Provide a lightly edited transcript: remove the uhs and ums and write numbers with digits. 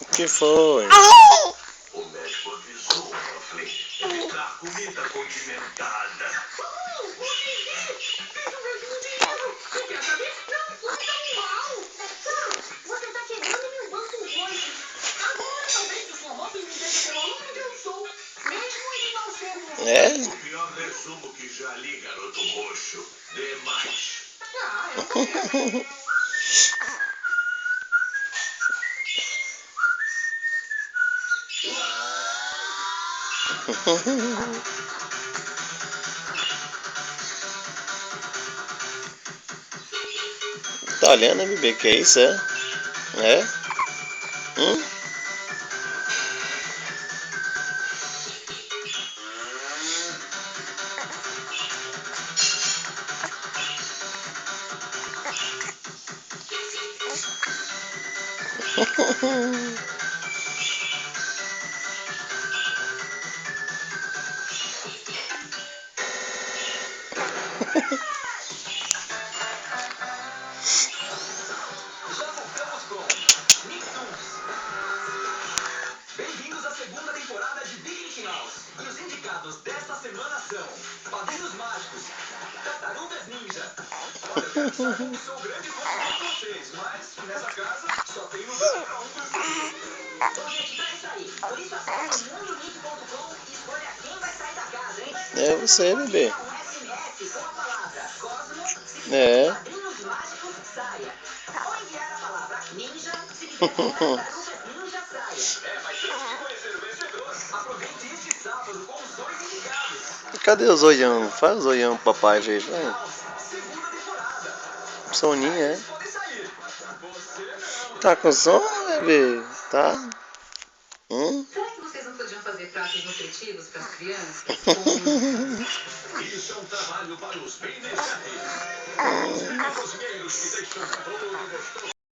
O que foi? O médico avisou, Mufflin. Evitar comida condimentada. O Vivi fez o meu dinheiro. Você quer saber? Não foi tão mal. Você tá quebrando meu banco hoje. Agora talvez o sua Muffin me deixe pelo aluno que eu sou. Mesmo ele não sendo... É? O pior resumo que já li, garoto roxo. Demais. Eu sei. Tá olhando, bebê? Que é isso, é? É? Já voltamos com Nicktoons. Bem-vindos à segunda temporada de Big Mickey Mouse. E os indicados desta semana são Padrinhos Mágicos, Tartarugas Ninja. Olha, eu quero estar como sou grande fã de todos vocês, mas nessa casa só tem lugar pra um dos dois. Bom, gente, então é isso aí. Por isso acesse mundonick.com e escolha quem vai sair da casa, hein? É você, bebê. Pode enviar um SMS com a palavra Cosmo, se É. quiser Padrinhos Mágicos, saia. Ou enviar a palavra Ninja, se quiser Tartarugas Ninja, saia. É, mas antes de conhecer o vencedor, aproveite este sábado com os dois indicados. Cadê o zoião? Faz o zoião pro papai ver. Vai. Mouse, segunda temporada. Soninho, é? Eles podem sair. Você não. Tá com sono, bebê? Tá? Será que vocês não podiam fazer pratos nutritivos para as crianças? Isso é um trabalho para os bem-deixados. Os cozinheiros que deixam todo gostoso.